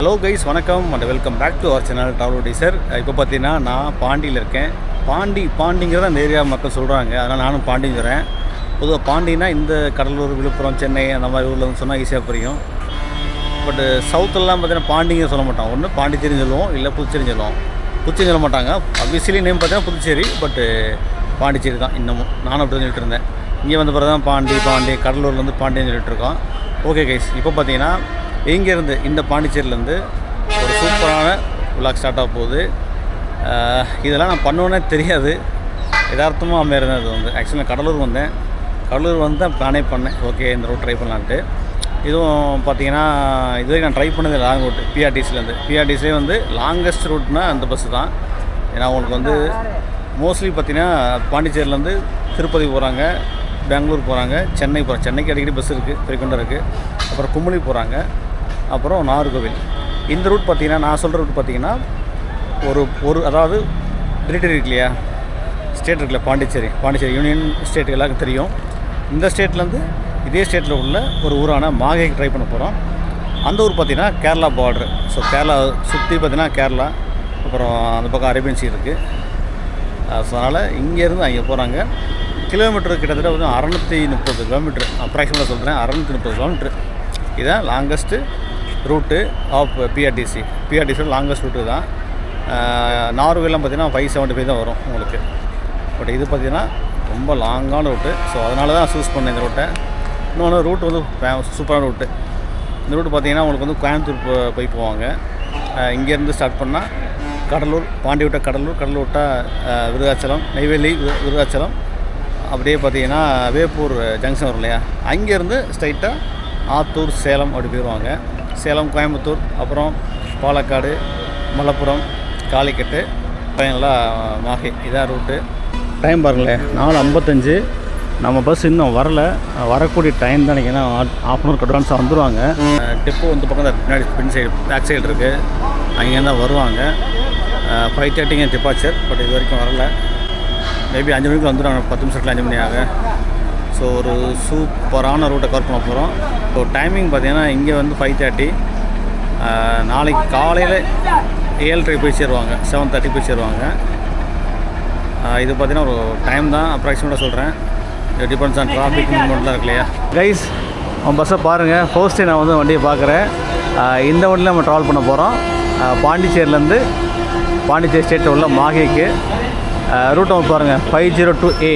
Hello guys, வணக்கம் and welcome back to our channel travel teaser. இப்போ பார்த்தீங்கன்னா நான் பாண்டியில் இருக்கேன். பாண்டிங்கிறத அந்த ஏரியா மக்கள் சொல்கிறாங்க, அதனால் நானும் பாண்டிங்கிறேன். பொதுவாக பாண்டினா இந்த கடலூர், விழுப்புரம், சென்னை அந்த மாதிரி ஊரில் வந்து சொன்னால் ஈஸியாக புரியும். பட்டு சவுத்தெல்லாம் பார்த்தீங்கன்னா பாண்டிங்க சொல்ல மாட்டோம். ஒன்று பாண்டிச்சேரின்னு சொல்லுவோம், இல்லை புதுச்சேரின்னு சொல்லுவோம். புதுச்சேரி சொல்ல மாட்டாங்க. அபிஷியலி நேம் பார்த்தீங்கன்னா புதுச்சேரி, பட்டு பாண்டிச்சேரி தான் இன்னமும். நானும் அப்படி சொல்லிட்டு இருந்தேன். இங்கே வந்த பிறகு தான் பாண்டி கடலூர்லேருந்து பாண்டின்னு சொல்லிட்டு இருக்கோம். ஓகே கைஸ், இப்போ பார்த்தீங்கன்னா இங்கேருந்து இந்த பாண்டிச்சேரியிலேருந்து ஒரு சூப்பரான விளாக் ஸ்டார்ட் ஆக போகுது. இதெல்லாம் நான் பண்ணுவேன்னே தெரியாது, யதார்த்தமாக அமையிறது. அது வந்து ஆக்சுவலாக கடலூர் வந்தேன். கடலூர் வந்து தான் பிளானே பண்ணேன், ஓகே இந்த ரூட் ட்ரை பண்ணலான்ட்டு. இதுவும் பார்த்தீங்கன்னா இதுவரைக்கும் நான் ட்ரை பண்ணது லாங் ரூட்டு. பிஆர்டிசிலே வந்து லாங்கஸ்ட் ரூட்னா அந்த பஸ்ஸு தான். ஏன்னா அவங்களுக்கு வந்து மோஸ்ட்லி பார்த்தீங்கன்னா பாண்டிச்சேரியிலேருந்து திருப்பதி போகிறாங்க, பெங்களூர் போகிறாங்க, சென்னை போகிறாங்க. சென்னைக்கு அடிக்கடி பஸ் இருக்குது, ஃப்ரீக்வெண்ட்டாக இருக்குது. அப்புறம் குமுளி போகிறாங்க, அப்புறம் நாகர்கோவில். இந்த ரூட் பார்த்திங்கன்னா, நான் சொல்கிற ரூட் பார்த்திங்கன்னா ஒரு அதாவது டெரிட்டரி இருக்கு இல்லையா, ஸ்டேட் இருக்குல்ல, பாண்டிச்சேரி யூனியன் ஸ்டேட் எல்லாருக்கும் தெரியும். இந்த ஸ்டேட்லேருந்து இதே ஸ்டேட்டில் உள்ள ஒரு ஊரான மாஹேக்கு ட்ரை பண்ண போகிறோம். அந்த ஊர் பார்த்திங்கன்னா கேரளா பார்ட்ரு. ஸோ கேரளா சுற்றி பார்த்திங்கன்னா கேரளா, அப்புறம் அந்த பக்கம் அரேபியன் சீ இருக்குது. ஸோ அதனால் இங்கேருந்து அங்கே போகிறாங்க. கிலோமீட்டர் கிட்டத்தட்ட வந்து 630 கிலோமீட்டர் அப்ராக்சிமேட்டாக சொல்கிறேன். 630 கிலோமீட்ரு. இதுதான் லாங்கஸ்ட்டு ரூட்டு ஆஃப் பிஆர்டிசியோட லாங்கஸ்ட் ரூட்டு தான். நார்வேலாம் பார்த்திங்கன்னா 575 தான் வரும் உங்களுக்கு. பட் இது பார்த்திங்கன்னா ரொம்ப லாங்கான ரூட்டு. ஸோ அதனால தான் சூஸ் பண்ணேன் இந்த ரூட்டை. இன்னொன்று ரூட் வந்து சூப்பரான ரூட்டு. இந்த ரூட்டு பார்த்திங்கன்னா உங்களுக்கு வந்து கோயம்புத்தூர் போய் போவாங்க. இங்கேருந்து ஸ்டார்ட் பண்ணால் கடலூர், பாண்டி விட்டால் கடலூர் விட்டால் விருதாச்சலம், நெய்வேலி, விருதாச்சலம், அப்படியே பார்த்திங்கன்னா வேப்பூர் ஜங்ஷன் வரும் இல்லையா, அங்கேருந்து ஸ்ட்ரைட்டாக ஆத்தூர், சேலம் அப்படி போயிடுவாங்க. சேலம், கோயம்புத்தூர், அப்புறம் பாலக்காடு, மலப்புரம், காலிக்கட்டு, ஃபைனலாக மாஹே. இதான் ரூட்டு. டைம் பாருங்களேன், 4:55. நம்ம பஸ் இன்னும் வரக்கூடிய டைம் தான் நினைக்கிறேன். ½ hour அட்வான்ஸாக வந்துடுவாங்க. டிப்போ வந்து பக்கம் தான் பின்னாடி பேக் சைடு இருக்குது, அங்கேருந்து தான் வருவாங்க. 5:30 டிபார்ச்சர். பட் இது வரைக்கும் வரல. மேபி 5 மணிக்கு வந்துடுவாங்க, 10 நிமிஷத்தில் 5 மணி ஆக. ஸோ ஒரு சூப்பரான ரூட்டை கவர் பண்ண போகிறோம். ஸோ டைமிங் பார்த்திங்கன்னா இங்கே வந்து 5:30. நாளைக்கு காலையில் 7:30 போய் சேருவாங்க, 7:30 போய் சேருவாங்க. இது பார்த்திங்கன்னா ஒரு டைம் தான் அப்ராக்சிமேட்டாக சொல்கிறேன். டிபெண்ட்ஸ் ஆன் டிராஃபிக் மூவ்மெண்ட்லாம் இருக்கு இல்லையா. கைஸ், பஸ்ஸை பாருங்கள். ஃபர்ஸ்ட்டு நான் வந்து வண்டியை பார்க்குறேன். இந்த வண்டியில் நம்ம ட்ராவல் பண்ண போகிறோம். பாண்டிச்சேரியிலேருந்து பாண்டிச்சேரி ஸ்டேட்டில் உள்ள மாஹேக்கு ரூட் வந்து பாருங்கள். 502A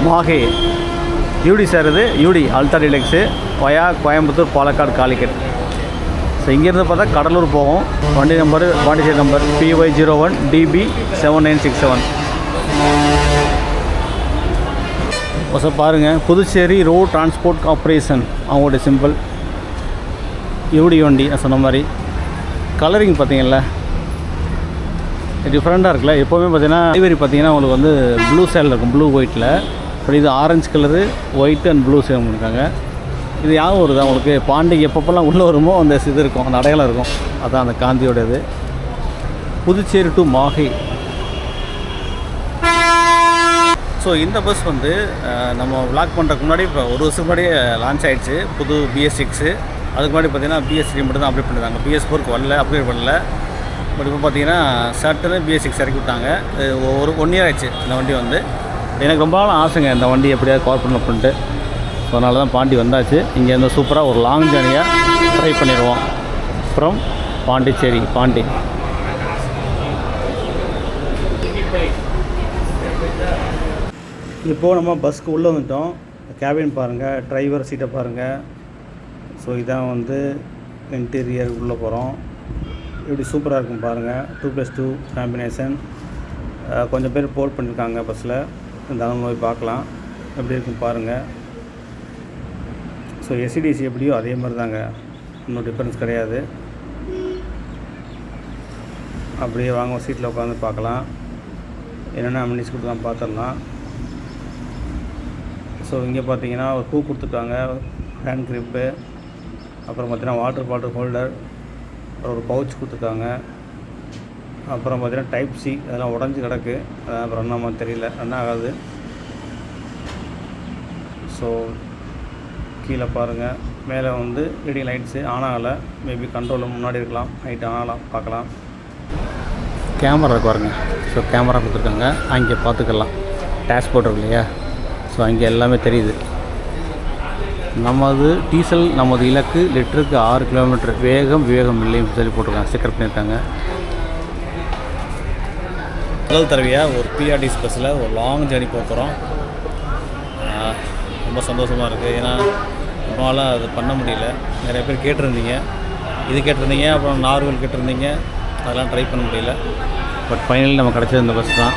மாஹே. யூடி சார், இது யூடி அல்ட்ரா டீலக்ஸு வயா கோயம்புத்தூர், பாலக்காடு, காலிக்கட். ஸோ இங்கேருந்து பார்த்தா கடலூர் போகும். வண்டி நம்பர் பாண்டிச்சேரி நம்பர் PY01DB7967. பஸ்ஸை பாருங்கள். புதுச்சேரி ரோட் டிரான்ஸ்போர்ட் கார்ப்பரேஷன் அவங்களுடைய சிம்பிள். யூடி வண்டி சொன்ன மாதிரி. கலரிங் பார்த்தீங்களா டிஃப்ரெண்ட்டாக இருக்குல்ல. எப்போவுமே பார்த்தீங்கன்னா டெலிவரி பார்த்தீங்கன்னா உங்களுக்கு வந்து ப்ளூ சைடில் இருக்கும், ப்ளூ ஒயிட்டில். பட் இது orange colour, white and blue same பண்ணியிருக்காங்க. இது யாரும் வருது அவங்களுக்கு பாண்டிக்கு எப்பப்பெல்லாம் உள்ளே வருமோ அந்த இது இருக்கும், அந்த அடையாளம் இருக்கும். அதுதான் அந்த காந்தியோட இது. புதுச்சேரி டு மாஹே. ஸோ இந்த பஸ் வந்து நம்ம விளாக் பண்ணுறதுக்கு முன்னாடி இப்போ ஒரு வருஷத்துக்கு முன்னாடியே லான்ச் ஆகிடுச்சு, புது BS6. அதுக்கு முன்னாடி பார்த்தீங்கன்னா BS3 மட்டும் தான் அப்டேட் பண்ணியிருந்தாங்க. BS4க்கு வரல, அப்டேட் பண்ணல. பட் இப்போ பார்த்தீங்கன்னா சட்டுன்னு BS6 இறக்கி விட்டாங்க. ஒரு 1 year ஆயிடுச்சு இந்த வண்டி வந்து. எனக்கு ரொம்ப நாள் ஆசைங்க இந்த வண்டி எப்படியாவது கவர் பண்ண அப்படின்ட்டு. ஸோ அதனால தான் பாண்டி வந்தாச்சு. இங்கே இருந்து சூப்பராக ஒரு லாங் ஜேர்னியாக ட்ரை பண்ணிடுவோம் ஃப்ரம் பாண்டிச்சேரி. இப்போது நம்ம பஸ்ஸுக்கு உள்ளே வந்துட்டோம். கேபின் பாருங்கள், டிரைவர் சீட்டை பாருங்கள். ஸோ இதான் வந்து இன்டீரியர் உள்ளே போகிறோம். இப்படி சூப்பராக இருக்கும் பாருங்கள். 2+2 காம்பினேஷன். கொஞ்சம் பேர் போர்ட் பண்ணியிருக்காங்க பஸ்ஸில். இருந்தாலும் போய் பார்க்கலாம் எப்படி இருக்கும் பாருங்கள். ஸோ SCDC எப்படியோ அதே மாதிரி தாங்க, இன்னும் டிஃப்ரென்ஸ் கிடையாது. அப்படியே வாங்க சீட்டில் உட்காந்து பார்க்கலாம், என்னென்ன அமினிஸ் கொடுத்துலாம் பார்த்துடலாம். ஸோ இங்கே பார்த்தீங்கன்னா ஒரு பூ கொடுத்துருக்காங்க, ஹேண்ட் கிரிப்பு, அப்புறம் பார்த்தீங்கன்னா வாட்டர் பாட்டில் ஹோல்டர், ஒரு பவுச் கொடுத்துருக்காங்க. அப்புறம் பார்த்தீங்கன்னா டைப் C அதெல்லாம் உடஞ்சி கிடக்கு, அதான் ரன் ஆகாமல் தெரியல, ரன் ஆகாது. ஸோ கீழே பாருங்கள், மேலே வந்து ரீடிங் லைட்ஸு ஆன் ஆகலை, மேபி கண்ட்ரோலில் முன்னாடி இருக்கலாம், நைட் ஆகலாம், பார்க்கலாம். கேமரா இருக்கு பாருங்க. ஸோ கேமரா கொடுத்துருக்காங்க, அங்கே பார்த்துக்கலாம். டேஷ்போர்ட் இருக்கு இல்லையா, ஸோ அங்கே எல்லாமே தெரியுது. நமது டீசல் நமது இலக்கு லிட்டருக்கு 6 கிலோமீட்டர், வேகம் இல்லைன்னு சொல்லி போட்டிருக்காங்க, ஸ்டிக்கர் பண்ணியிருக்காங்க. முதல் தடவையாக ஒரு பிஆர்டிசி பஸ்ஸில் ஒரு லாங் ஜேர்னி போகிறோம். ரொம்ப சந்தோஷமாக இருக்குது. ஏன்னா ரொம்ப நாளாக அது பண்ண முடியல. நிறைய பேர் கேட்டிருந்தீங்க, அப்புறம் நார்மல் கேட்டிருந்தீங்க, அதெல்லாம் ட்ரை பண்ண முடியல. பட் ஃபைனலி நம்ம கிடச்சது இந்த பஸ் தான்.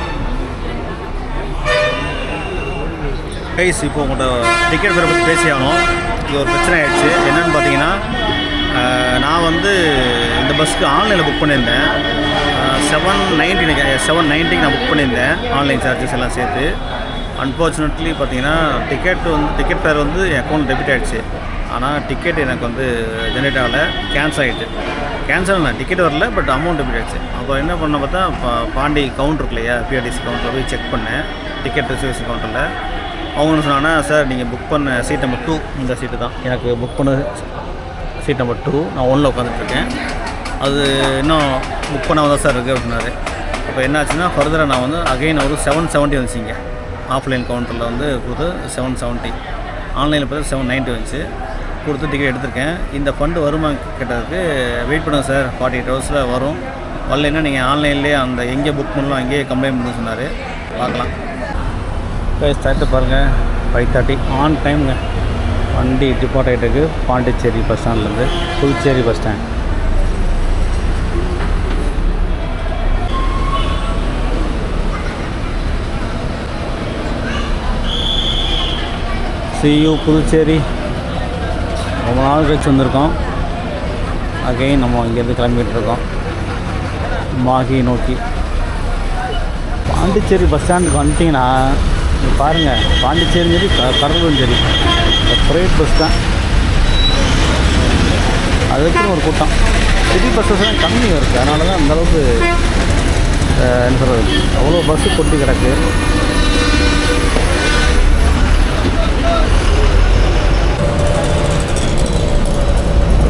கைஸ், இப்போ உங்கள்கிட்ட டிக்கெட் பேரை பற்றி பேசி ஆகணும். இது ஒரு பிரச்சனை ஆகிடுச்சு. என்னென்னு பார்த்தீங்கன்னா, நான் வந்து இந்த பஸ்ஸுக்கு ஆன்லைனில் புக் பண்ணியிருந்தேன். 790 நான் புக் பண்ணியிருந்தேன், ஆன்லைன் சார்ஜஸ் எல்லாம் சேர்த்து. அன்ஃபார்ச்சுனேட்லி பார்த்தீங்கன்னா டிக்கெட் ஃபேர் வந்து என் அக்கௌண்ட் டெபிட் ஆகிடுச்சு. ஆனால் டிக்கெட் எனக்கு வந்து ஜென்ரேட் ஆகலை, கேன்சல் ஆகிடுச்சு. கேன்சல் நான் டிக்கெட் வரல, பட் அமௌண்ட் டெபிட் ஆகிடுச்சு. அப்போ என்ன பண்ண பார்த்தா, பாண்டி கவுண்டர் இருக்கு இல்லையா, பிஆர்டிசி கவுண்டரில் போய் செக் பண்ணேன், டிக்கெட் ரிசர்வேஷன் கவுண்டரில். அவங்க என்ன சொன்னாங்கன்னா, சார் நீங்கள் புக் பண்ண சீட் நம்பர் 2 இந்த சீட்டு தான். எனக்கு புக் பண்ண சீட் நம்பர் 2, நான் 1ல் உட்காந்துட்ருக்கேன். அது இன்னும் புக் பண்ணாமல் தான் சார் இருக்குது அப்படின்னாரு. அப்போ என்னாச்சுன்னா, ஃபர்தராக நான் வந்து அகைன் ஒரு 770 வந்துச்சிங்க. ஆஃப்லைன் கவுண்டரில் வந்து கொடுத்து 770, ஆன்லைனில் பார்த்து 790 வந்துச்சு. கொடுத்து டிக்கெட் எடுத்திருக்கேன். இந்த ஃபண்டு வருமா கேட்டதுக்கு, வெயிட் பண்ணுங்கள் சார், 48 ஹவர்ஸில் வரும், வரலைன்னா நீங்கள் ஆன்லைன்லேயே அந்த எங்கே புக் பண்ணலாம் அங்கேயே கம்ப்ளைண்ட் பண்ண சொன்னார். பார்க்கலாம். ஸ்டார்ட்டு பாருங்கள், 5:30 ஆன் டைமுங்க. வண்டி டிபார்ட் ஆகிட்டுருக்கு பாண்டிச்சேரி பஸ் ஸ்டாண்ட்லேருந்து Puducherry bus stand. See you Puducherry. ரொம்ப நாள் கழிச்சு வந்திருக்கோம். அகைன் நம்ம இங்கேருந்து கிளம்பிகிட்டு இருக்கோம் மாஹி நோக்கி. பாண்டிச்சேரி பஸ் ஸ்டாண்டுக்கு வந்துட்டிங்கன்னா பாருங்கள், பாண்டிச்சேரி சரி கடலூரும் சரி செப்பரேட் பஸ் தான். அதுக்குன்னு ஒரு கூட்டம். சிட்டி பஸ்ஸஸ்லாம் கம்மி இருக்குது, அதனால தான் அந்தளவுக்கு என்ன சொல்கிறது, அவ்வளோ பஸ்ஸு கொட்டி கிடக்கு.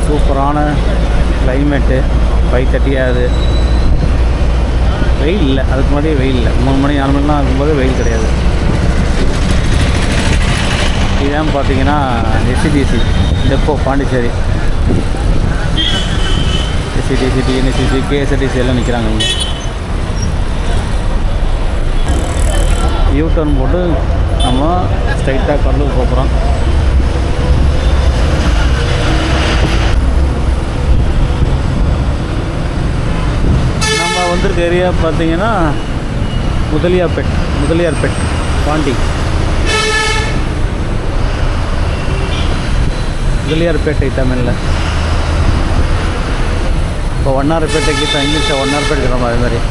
சூப்பரான கிளைமேட்டு. 5:30 ஆகுது. வெயில் இல்லை, அதுக்கு முன்னாடியே வெயில் இல்லை. 3 மணி 4 மணிலாம் இருக்கும்போது வெயில் கிடையாது. இதுதான் பார்த்தீங்கன்னா SCTC depot Pondicherry. SCTC, TNSCC, KSRTC எல்லாம் நிற்கிறாங்க இங்கே. யூடர்ன் போட்டு நம்ம ஸ்ட்ரைட்டாக கடலூர் போகிறோம். நம்ம வந்திருக்க ஏரியா பார்த்தீங்கன்னா முதலியார்பேட் பாண்டி. முதலியார்பேட்டை தமிழில். இப்போ வண்ணாரப்பேட்டைக்கு தான் இங்கிலீஷில் வண்ணாரப்பேட்டை நம்ம அது மாதிரி.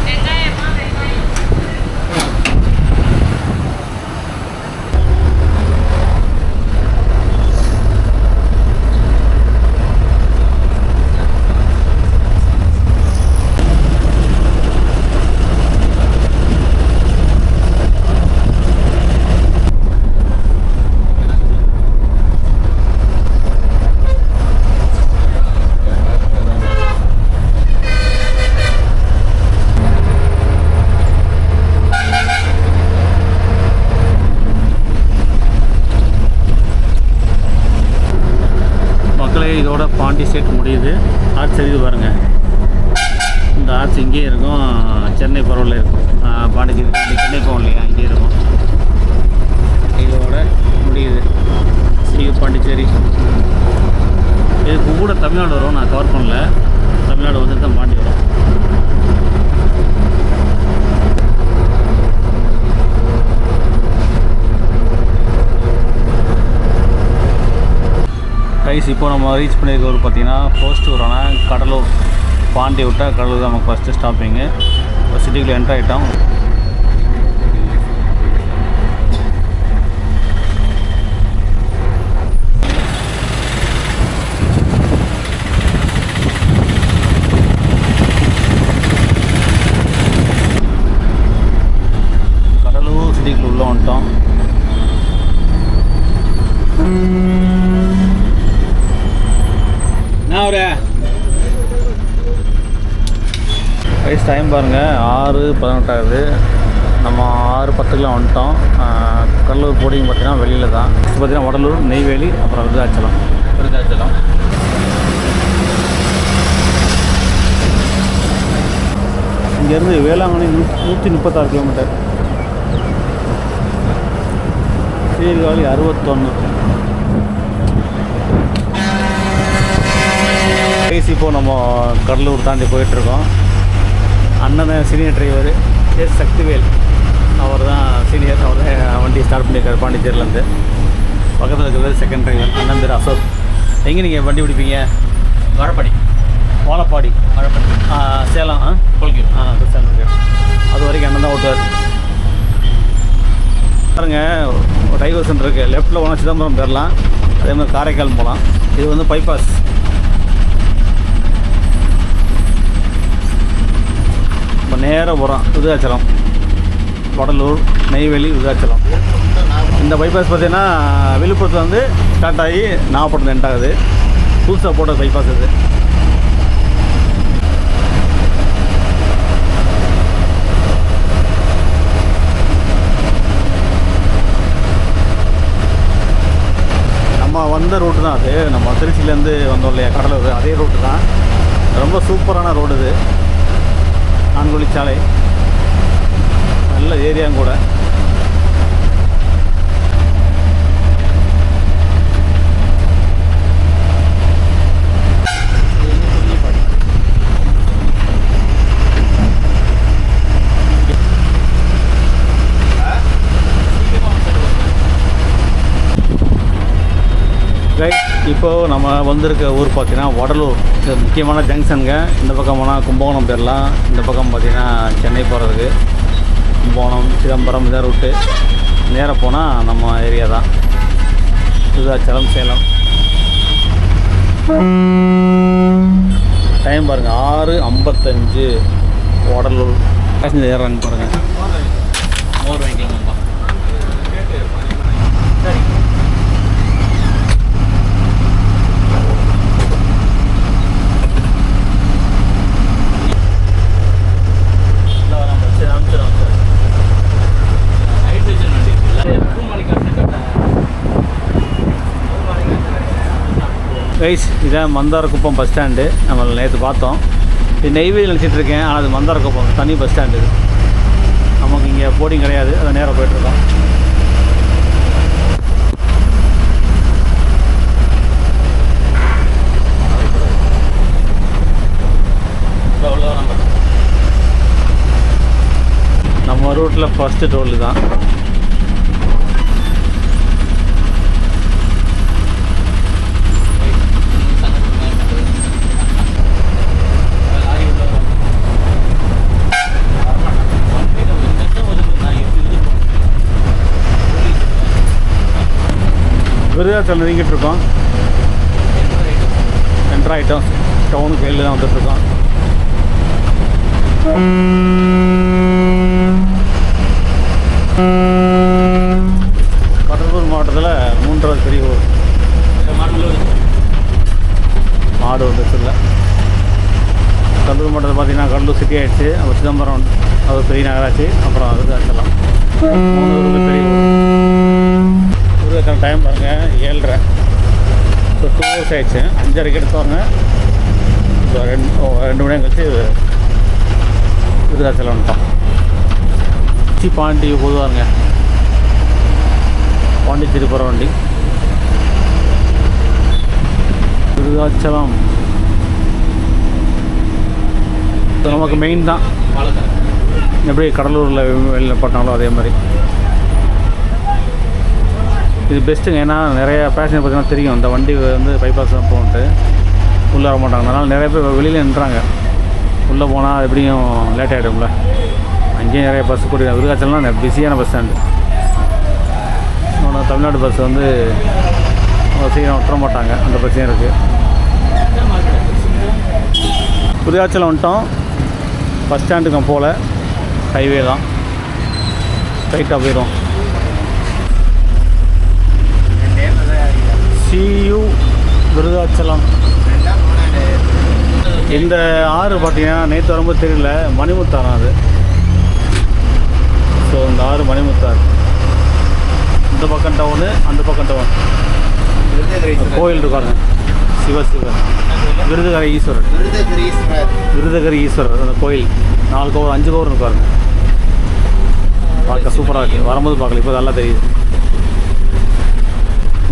இதோட பாண்டி ஸ்டேட் முடியுது. ஆர்ட்ஸ் தெரியுது பாருங்கள். இந்த ஆர்ட்ஸ் இங்கேயே இருக்கும், சென்னை பரவலில் இருக்கும். பாண்டிச்சேரி சென்னை போகும் இல்லையா, இங்கே இருக்கும். இதோட முடியுது சியூ பாண்டிச்சேரி. இதுக்கு கூட தமிழ்நாடு வரும், நான் கவர் பண்ணல. தமிழ்நாடு வந்து தான் பாண்டி வரும். கைஸ், இப்போ நம்ம ரீச் பண்ணியிருக்க ஒரு பார்த்தீங்கன்னா ஃபர்ஸ்ட் ஊரான கடலூர். பாண்டி விட்டால் கடலூர் தான் நமக்கு ஃபஸ்ட்டு ஸ்டாப்பிங்கு. இப்போ சிட்டிக்குள்ளே என்ட்ரு ஆகிட்டோம். கடலூர் சிட்டிக்குள்ளே உள்ளே வந்துட்டோம். ரைஸ் டைம் பாருங்கள் 6:18 ஆகுது. நம்ம 6:10 வந்துட்டோம். கடலூர் போர்டிங் பார்த்தீங்கன்னா வெளியில் தான். நெக்ஸ்ட் பார்த்தீங்கன்னா வடலூர், நெய்வேலி, அப்புறம் விருதாச்சலம். இங்கேருந்து வேளாங்கண்ணி 136 கிலோமீட்டர், சீர்காழி 61. இப்போது நம்ம கடலூர் தாண்டி போயிட்டுருக்கோம். அண்ணன் சீனியர் டிரைவர் எஸ் சக்திவேல், அவர் தான் சீனியர். அவர் தான் வண்டி ஸ்டார்ட் பண்ணியிருக்காரு பாண்டிச்சேரியிலேருந்து. பக்கத்தில் இருக்கிறது செகண்ட் டிரைவர் அண்ணன் பேர் அசோக். எங்கே நீங்கள் வண்டி பிடிப்பீங்க? வாழப்பாடி. சேலம் கொல்கி. சேலம். அது வரைக்கும் அண்ணன் தான் ஓட்டுவார். பாருங்க, டைவர்ஷன் இருக்குது. லெஃப்ட்டில் போனால் சிதம்பரம் போயிடலாம், அதே மாதிரி காரைக்கால் போகலாம். இது வந்து பைபாஸ். இப்போ நேராக போகிறோம் விருதாச்சலம், வடலூர், நெய்வேலி, விருதாச்சலம். இந்த பைபாஸ் பார்த்திங்கன்னா விழுப்புரத்தில் வந்து ஸ்டார்ட் ஆகி நாகப்பட்டினம் எண்ட் ஆகுது. புதுசாக போட்ட பைபாஸ் இது. நம்ம வந்த ரூட்டு தான் அது. நம்ம திருச்சியிலேருந்து வந்தோம் இல்லையா கடலூர், அதே ரூட்டு தான். ரொம்ப சூப்பரான ரோடு இது. நான்குவழிச்சாலை, நல்ல ஏரியாவும் கூட. இப்போது நம்ம வந்திருக்க ஊர் பார்த்திங்கன்னா வடலூர். இது முக்கியமான ஜங்ஷனுங்க. இந்த பக்கம் போனால் கும்பகோணம் போயிடலாம், இந்த பக்கம் பார்த்திங்கன்னா சென்னை போகிறதுக்கு கும்பகோணம், சிதம்பரம் இதான் ரூட்டு. நேராக போனால் நம்ம ஏரியா தான் விருதாச்சலம், சேலம். டைம் பாருங்கள் 6:55. வடலூர் பேசஞ்சர் ஏறான்னு பாருங்கள். மோர் வாங்கிக்கலாமா? சரி. கைஸ், இதான் மந்தாரக்குப்பம் பஸ் ஸ்டாண்டு. நம்ம நேற்று பார்த்தோம். இது நெய்வேலி நினச்சிட்ருக்கேன், ஆனால் அது மந்தாரக்குப்பம் தனி பஸ் ஸ்டாண்டு. இது நமக்கு இங்கே போர்டிங் கிடையாது, அதை நேராக போய்ட்டுருக்கோம். நம்ம ரூட்டில் ஃபஸ்ட்டு டோல் தான். விருதாச்சலம் நெருங்கிட்டு இருக்கோம். என்ட்ரு ஆகிட்டோம். டவுனுக்கு வெளியில் தான் வந்துட்டுருக்கோம். கடலூர் மாவட்டத்தில் 3வது பெரிய ஊர். மாடு வந்துச்சு இல்லை. கடலூர் மாவட்டத்தில் பார்த்திங்கன்னா கடலூர் சிட்டி ஆகிடுச்சு. அப்புறம் சிதம்பரம், அது பெரிய நகராட்சி. அப்புறம் விருதாச்சலம் 3 ஊருக்கு பெரிய ஊர். விருதாச்சலம் டைம் பாருங்கள் 7:30. ஸோ 2 hours ஆகிடுச்சு. 5:30க்கு எடுத்தவங்க இப்போ 2 மணி நேரம் கழிச்சு விருதாச்சலம் வந்துட்டோம். பாண்டி பொதுவாருங்க, பாண்டிச்சேரி போகிற வண்டி. விருதாச்சலம் நமக்கு மெயின் தான். எப்படி கடலூரில் வெளியில் போட்டாங்களோ அதே மாதிரி இது பெஸ்ட்டுங்க. ஏன்னா நிறைய பேசஞ்சர் பார்த்தீங்கன்னா தெரியும் இந்த வண்டி வந்து பைபாஸ் தான் போகணுன்ட்டு உள்ளே வர மாட்டாங்க. அதனால் நிறைய பேர் வெளியில் நின்றாங்க. உள்ளே போனால் எப்படியும் லேட் ஆகிடும்ல. அங்கேயும் நிறைய பஸ் கூட்டி. விருதாச்சலம்னா பிஸியான பஸ் ஸ்டாண்டு. இன்னொன்று தமிழ்நாடு பஸ் வந்து சீக்கிரம் விட்டுற மாட்டாங்க, அந்த பிரச்சனையும் இருக்குது. விருதாச்சலம் வந்துட்டோம். பஸ் ஸ்டாண்டுக்கு போல் ஹைவே தான், ஸ்ட்ரைட்டாக போயிடும். CU விருதாச்சலம். இந்த ஆறு பார்த்தீங்கன்னா நேற்று வரும்போது தெரியல, மணிமுத்தாரம் அது. ஸோ இந்த ஆறு மணிமுத்தாறு. இந்த பக்கம் டவுனு, அந்த பக்கம் டவுன். கோயில் இருக்காருங்க, சிவசிவன் விருதுகரை ஈஸ்வரர். விருதுகரை ஈஸ்வரர் அந்த கோயில் 4 கோவர் 5 கோவர் இருக்காருங்க. பார்க்க சூப்பராக இருக்குது. வரும்போது பார்க்கல, இப்போ நல்லா தெரியுது.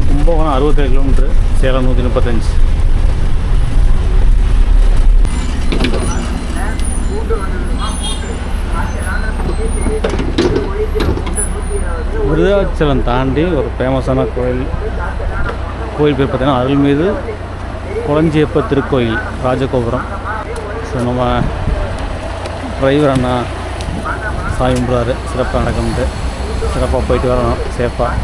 கும்பகோணம் 67 கிலோமீட்ரு, சேலம் 135. விருதாச்சலம் தாண்டி ஒரு ஃபேமஸான கோயில் பேர் பார்த்திங்கன்னா அருள்மிகு குளஞ்சியப்ப திருக்கோயில் ராஜகோபுரம். ஸோ நம்ம டிரைவர் அண்ணா சாமி கும்பிட்றாரு, சிறப்பாக நடக்கும்ட்டு. சிறப்பாக போயிட்டு வரணும் சேஃபாக.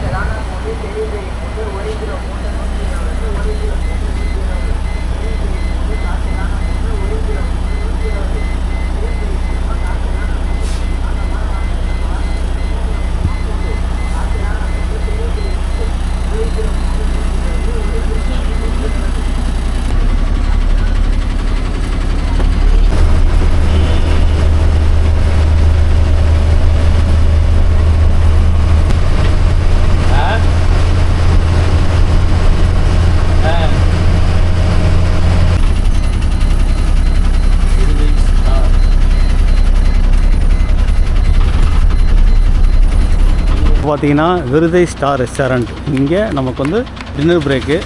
பார்த்தீங்கன்னா விருதை ஸ்டார் ரெஸ்டாரண்ட். இங்கே நமக்கு வந்து டின்னர் பிரேக்கு.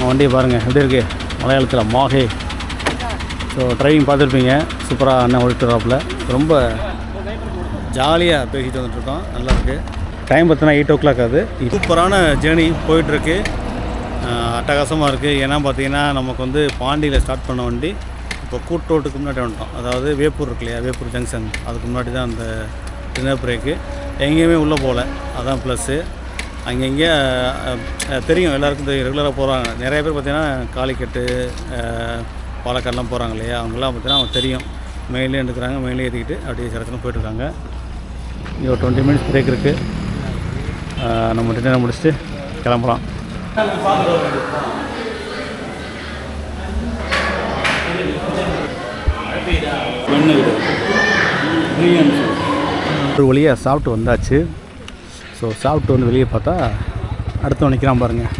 வண்டியை பாருங்கள் எப்படி இருக்குது, மலையாளத்தில் மாஹே. ஸோ டிரைவிங் பார்த்துருப்பீங்க, சூப்பராக அண்ணன் ஓடிட்டுறாப்புல. ரொம்ப ஜாலியாக பேசிட்டு வந்துட்டுருக்கோம், நல்லாயிருக்கு. டைம் பார்த்தீங்கன்னா 8 o'clock ஆகுது. சூப்பரான ஜேர்னி போயிட்டுருக்கு, அட்டகாசமாக இருக்குது. ஏன்னா பார்த்தீங்கன்னா நமக்கு வந்து பாண்டியில் ஸ்டார்ட் பண்ண வண்டி இப்போ கூட்டோட்டுக்கு முன்னாடி வந்துட்டோம். அதாவது வேப்பூர் இருக்கு இல்லையா, வேப்பூர் ஜங்ஷன், அதுக்கு முன்னாடி தான் அந்த டின்னர் பிரேக்கு. எங்கேயுமே உள்ளே போகல, அதான் ப்ளஸ்ஸு. அங்கங்கே தெரியும், எல்லாருக்கும் தெரியும், ரெகுலராக போகிறாங்க. நிறைய பேர் பார்த்திங்கன்னா காளிக்கட்டு, பாலக்காடுலாம் போகிறாங்க இல்லையா, அவங்களாம் பார்த்திங்கன்னா அவங்க தெரியும். மெயிலே எடுக்கிறாங்க, மெயிலே ஏற்றிக்கிட்டு அப்படியே சிறச்சுன்னு போயிட்டுருக்காங்க. இங்கே ஒரு 20 minutes பிரேக் இருக்குது. நம்ம டின்னர் முடிச்சுட்டு கிளம்பலாம். ஒரு வழியாக சாப்பிட்டு வந்தாச்சு. ஸோ சாப்பிட்டு வந்து வெளியே பார்த்தா அடுத்து நிற்கிறான் பாருங்கள்,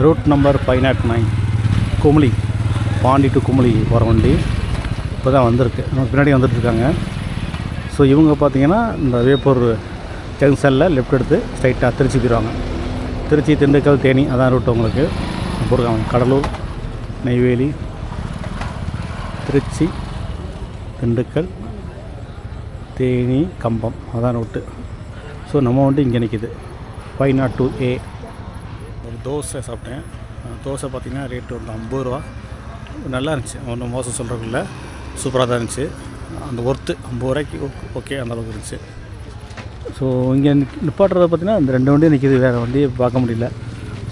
route number 509 Kumily, Pondy to Kumily போகிற வண்டி இப்போ தான் வந்திருக்கு. நம்ம பின்னாடி வந்துட்டுருக்காங்க. ஸோ இவங்க பார்த்திங்கன்னா இந்த வேப்பூர் ஜங்ஷனில் லெஃப்ட் எடுத்து ஸ்ட்ரைட்டாக திருச்சி போயிடுவாங்க. திருச்சி, திண்டுக்கல், தேனி, அதான் ரூட் உங்களுக்கு போட்டிருக்காங்க. கடலூர், நெய்வேலி, திருச்சி, திண்டுக்கல், தேனி, கம்பம், அதான் ரூட்டு. ஸோ நம்ம வந்துட்டு இங்கே நிற்கிது 502A. ஒரு தோசை சாப்பிட்டேன். தோசை பார்த்திங்கன்னா ரேட்டு வந்து 50 ரூபா. நல்லா இருந்துச்சு, ஒன்றும் மோசம் சொல்கிறதுக்குள்ள, சூப்பராக தான் இருந்துச்சு. அந்த ஒர்த்து 50 ரூபாய்க்கு ஓகே, அந்தளவுக்கு இருந்துச்சு. ஸோ இங்கே நிப்பாட்டுறத பார்த்திங்கன்னா இந்த 2 வண்டியும் நிற்கிது, வேறு வண்டியை பார்க்க முடியல.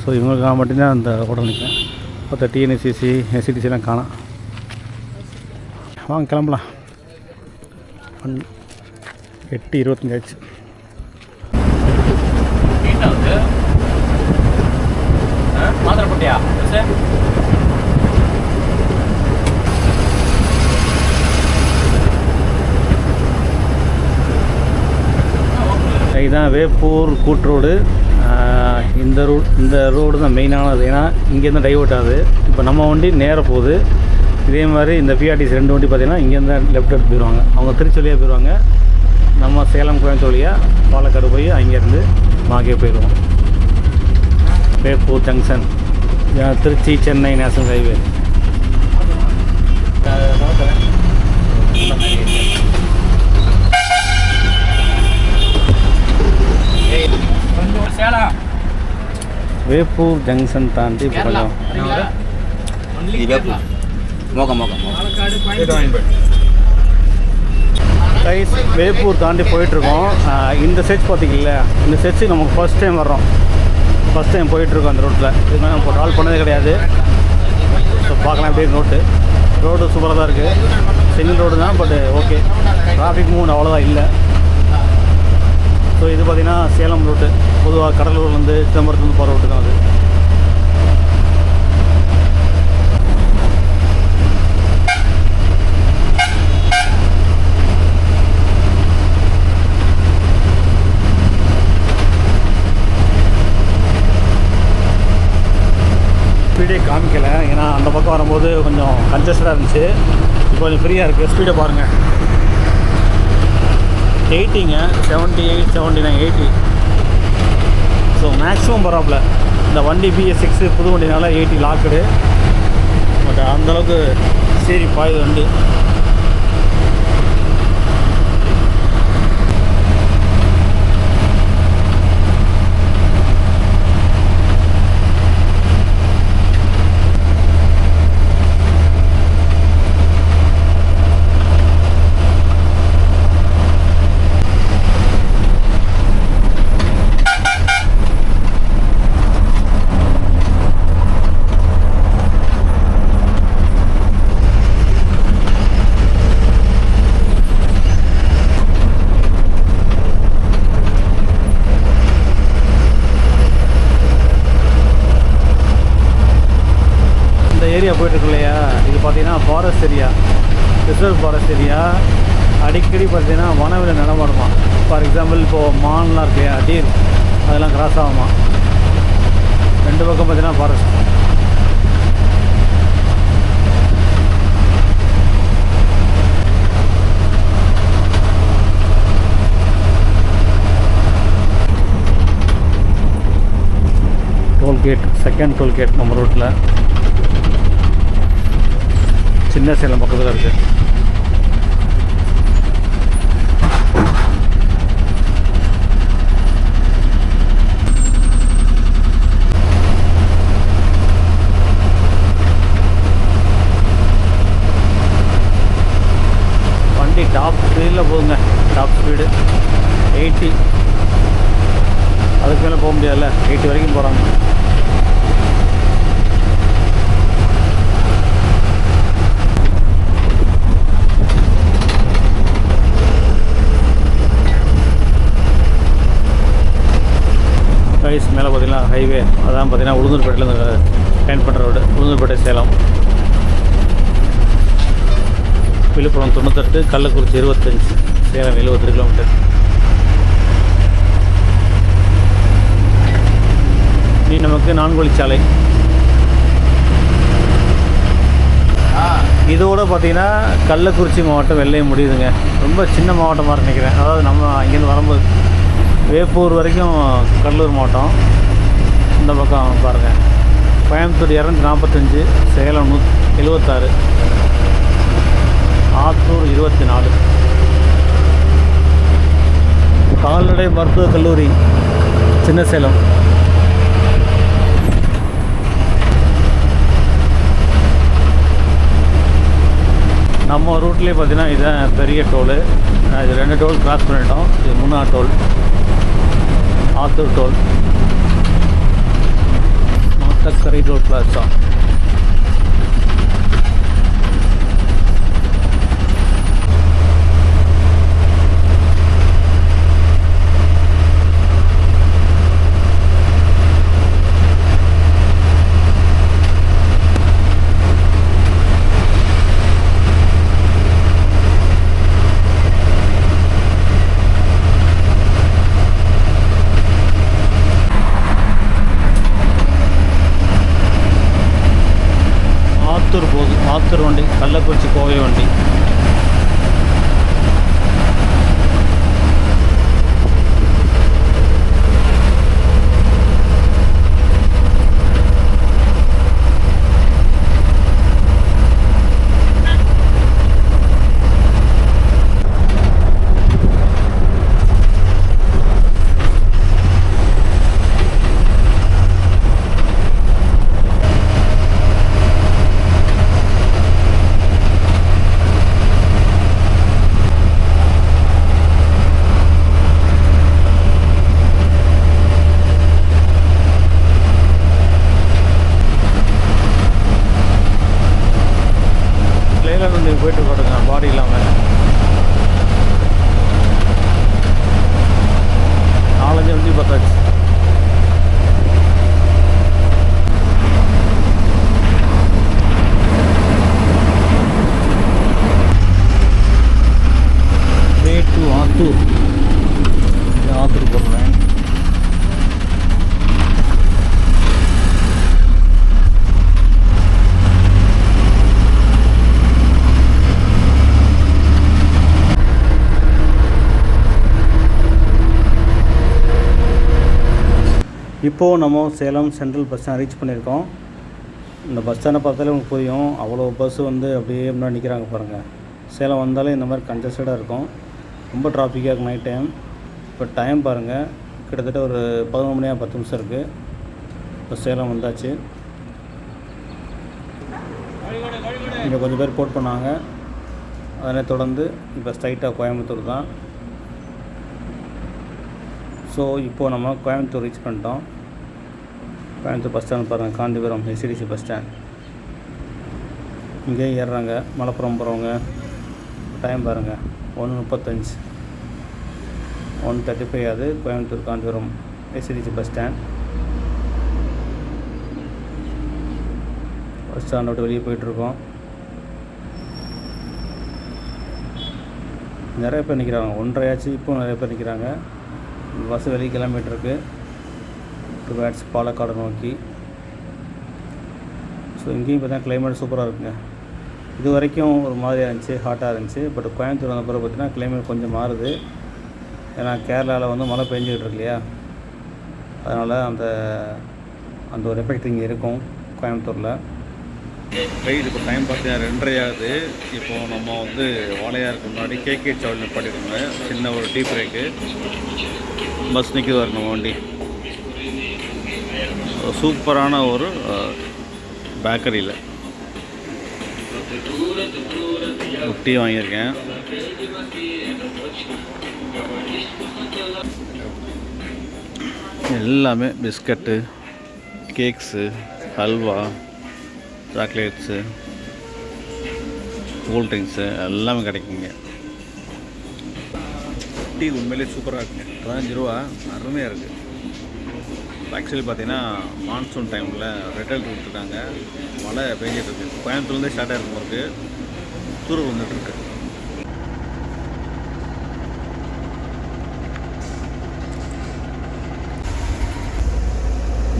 ஸோ இவங்களுக்காக மட்டும்தான் அந்த ஹோட்டல் நிற்கிறேன். பார்த்தா டிஎன்எஸ்சிசி, எஸ்சிடிசிலாம் காணோம். வாங்க கிளம்பலாம். 8:25 ஆச்சு. இதுதான் வேப்பூர் கூட்ரோடு. இந்த ரோடு தான் மெயினானது. ஏன்னா இங்கேருந்து டைவர்ட் ஆகுது. இப்போ நம்ம வண்டி நேராக போகுது. இதே மாதிரி இந்த பிஆர்டிசி 2 வண்டி பார்த்திங்கன்னா இங்கேருந்து லெஃப்ட் எடுத்து போயிடுவாங்க. அவங்க திருச்சி வழியாக போயிடுவாங்க. நம்ம சேலம், கோயம்புத்தூர் வழியாக பாலக்காடு போய் அங்கேருந்து மாகே போயிடுவோம். Veppur junction, Trichy, Chennai national highway. Veppur junction தாண்டி போகலாம். கைஸ், வேப்பூர் தாண்டி போயிட்டுருக்கோம். இந்த செர்ச் பார்த்திங்கல்ல, இந்த செர்ச்சு நமக்கு ஃபஸ்ட் டைம் வர்றோம். ஃபஸ்ட் டைம் போயிட்டுருக்கோம் அந்த ரோட்டில். இது மாதிரி நம்ம ட்ராவல் பண்ணதே கிடையாது. ஸோ பார்க்கலாம் எப்படி ரோடு சூப்பராக தான் இருக்குது. சிங்கிள் ரோடு தான், பட் ஓகே, டிராஃபிக் மூவ் அவ்வளோதான் இல்லை. ஸோ இது பார்த்திங்கன்னா சேலம் ரூட்டு. பொதுவாக கடலூர்லேருந்து சிதம்பரத்துலேருந்து போகிற ரூட்டு தான் அது. காமிக்கலை, ஏன்னா அந்த பக்கம் வரும்போது கொஞ்சம் கன்ஜஸ்டடாக இருந்துச்சு. இப்போ கொஞ்சம் ஃப்ரீயாக இருக்குது. ஸ்பீடை பாருங்கள், 80ங்க, 78, 79, 80. ஸோ மேக்ஸிமம் பரவாயில்ல. இந்த வண்டி BS6 புது வண்டினால 80 லாக்குடு. பட் அந்தளவுக்கு சரி பாயுது வண்டி. ஏரியா போயிட்டுருக்கு இல்லையா, இது பார்த்தீங்கன்னா forest area, reserve forest area. அடிக்கடி பார்த்தீங்கன்னா வனவில நடமாடுமா. ஃபார் எக்ஸாம்பிள் இப்போது மான்லாம் இருக்கு இல்லையா, டீர், அதெல்லாம் கிராஸ் ஆகுமா. 2 பக்கம் பார்த்தீங்கன்னா ஃபாரஸ்ட். டோல்கேட், செகண்ட் டோல்கேட் நம்ம ரோட்டில், சின்ன சேலம் பக்கத்தில் இருக்குது. வண்டி டாப் ஸ்பீடில் போகுங்க. டாப் ஸ்பீடு 80, அதுக்கு மேலே போக முடியாதுல்ல. 80 வரைக்கும் போகிறாங்க. மேலே பார்த்தீங்கன்னா ஹைவே, அதான் பார்த்தீங்கன்னா உளுந்தூர்பேட்டையிலேருந்து லைன் பண்ணுற ரோடு. உளுந்தூர்பேட்டை சேலம், விழுப்புரம் 98, கள்ளக்குறிச்சி 25, சேலம் 72 கிலோமீட்டர். நீ நமக்கு 4 வழிச்சாலை. இதோடு பார்த்தீங்கன்னா கள்ளக்குறிச்சி மாவட்டம் வெள்ளையை முடியுதுங்க. ரொம்ப சின்ன மாவட்டமாக நினைக்கிறேன். அதாவது நம்ம இங்கேருந்து வரும்போது வேப்பூர் வரைக்கும் கடலூர் மாவட்டம். இந்த பக்கம் பாருங்கள், கோயம்புத்தூர் 245, சேலம் 176, ஆத்தூர் 24. கால்நடை மருத்துவக் கல்லூரி சின்ன சேலம். நம்ம ரூட்லேயே பார்த்தீங்கன்னா இதுதான் பெரிய டோலு. இது 2 டோல் கிராஸ் பண்ணிட்டோம். இது 3ஆவது toll, Attur toll, Mathakkarai toll plaza. Attur வண்டி, கள்ளக்குறிச்சி கோவை வண்டி. இப்போது நம்ம Salem central bus stand reach பண்ணியிருக்கோம். இந்த பஸ் ஸ்டாண்டை பார்த்தாலே உங்களுக்கு புரியும், அவ்வளோ பஸ்ஸு வந்து அப்படியே முன்னாடி நிற்கிறாங்க பாருங்கள். சேலம் வந்தாலே இந்த மாதிரி கன்ஜஸ்டடாக இருக்கும், ரொம்ப டிராஃபிக்காக இருக்கும் நைட் டைம். இப்போ டைம் பாருங்கள், கிட்டத்தட்ட ஒரு 11 மணியாக 10 நிமிஷம் இருக்குது. இப்போ சேலம் வந்தாச்சு. இங்கே கொஞ்சம் பேர் போட் பண்ணாங்க, அதனை தொடர்ந்து இப்போ ஸ்ட்ரைட்டாக கோயம்புத்தூர் தான். ஸோ இப்போது நம்ம கோயம்புத்தூர் ரீச் பண்ணிட்டோம். கோயம்புத்தூர் பஸ் ஸ்டாண்ட் பாருங்கள், காந்திபுரம் எஸ்டிடிசி பஸ் ஸ்டாண்ட். இங்கே ஏறுறாங்க மலப்புரம் போகிறவங்க. டைம் பாருங்கள் 1:35, 1:35 அது Coimbatore Gandhipuram STDC bus stand. Bus ஸ்டாண்டை விட்டு வெளியே போயிட்டுருக்கோம். நிறைய பேர் நிற்கிறாங்க, 1:30 ஆச்சு, இப்போது நிறைய பேர் நிற்கிறாங்க. பஸ் வெளியே கிலோமீட்டருக்கு டுவேர்ட்ஸ் பாலக்காடு நோக்கி. ஸோ இங்கேயும் பார்த்தீங்கன்னா கிளைமேட் சூப்பராக இருக்குங்க. இது வரைக்கும் ஒரு மாதிரியாக இருந்துச்சு, ஹாட்டாக இருந்துச்சு. பட் கோயம்புத்தூர் வந்த பிறகு பார்த்திங்கன்னா கிளைமேட் கொஞ்சம் மாறுது. ஏன்னா கேரளாவில் வந்து மழை பெஞ்சிக்கிட்டு இருக்கு இல்லையா, அதனால் அந்த ஒரு எஃபெக்ட் இங்கே இருக்கும் கோயம்புத்தூரில். ரைட், இப்போ டைம் பார்த்தீங்கன்னா 2:30 ஆகுது. இப்போது நம்ம வந்து வாழையாருக்கு முன்னாடி கேகே சாவல் நிப்பாட்டிருக்கோங்க. சின்ன ஒரு டீ பிரேக்கு, பஸ் நிற்கிது வரணும் வண்டி. சூப்பரான ஒரு பேக்கரியில் டீ வாங்கியிருக்கேன். எல்லாமே biscuit, cakes, halwa, chocolates, cool drinks எல்லாமே கிடைக்குங்க. டீ உண்மையிலே சூப்பராக இருக்குங்க. 15 ரூபா, அருமையாக இருக்குது. ஆக்சுவலி பார்த்தீங்கன்னா மான்சூன் டைமில் ரெட் அலர்ட் கொடுத்துருக்காங்க, மழை பெஞ்சிட்ருக்கு. கோயம்புத்தூர்லேருந்தே ஸ்டார்ட் ஆகிருக்கும் போது தூரம் வந்துட்டுருக்கு.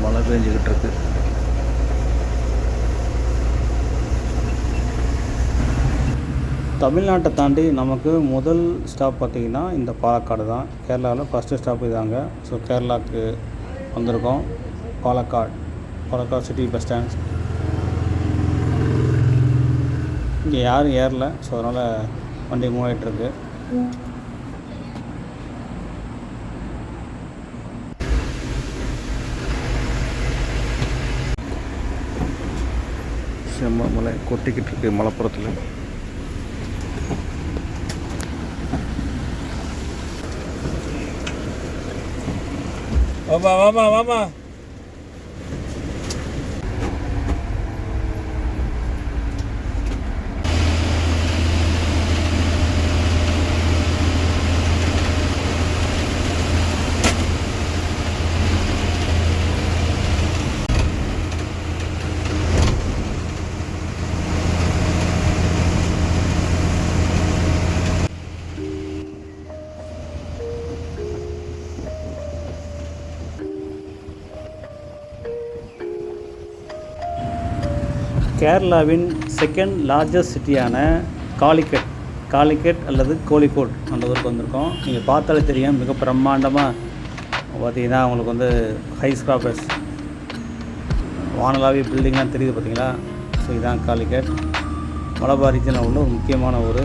மழை பெஞ்சிக்கிட்டு இருக்கு. தமிழ்நாட்டை தாண்டி நமக்கு முதல் ஸ்டாப் பார்த்திங்கன்னா இந்த பாலக்காடு தான். கேரளாவில் ஃபஸ்ட்டு ஸ்டாப் இதாங்க. ஸோ கேரளாவுக்கு வந்திருக்கோம். Palakkad city bus stand. இங்கே யாரும் ஏறல, ஸோ அதனால் வண்டி மூவ் ஆகிட்டுருக்கு. செம்ம மலை கொட்டிக்கிட்டு இருக்கு மலப்புறத்தில். வாமா வாமா வாமா. கேரளாவின் செகண்ட் லார்ஜஸ்ட் சிட்டியான காலிக்கட் அல்லது கோழிக்கோட் அந்த ஊருக்கு வந்திருக்கோம். நீங்கள் பார்த்தாலே தெரியும், மிக பிரம்மாண்டமாக பார்த்தீங்கன்னா உங்களுக்கு வந்து ஹை ஸ்கிராப்பர்ஸ், வானலாவிய பில்டிங்லாம் தெரியுது பார்த்தீங்களா. ஸோ இதுதான் காலிக்கட், மலபார் ரீஜனில் உள்ள ஒரு முக்கியமான ஊர்.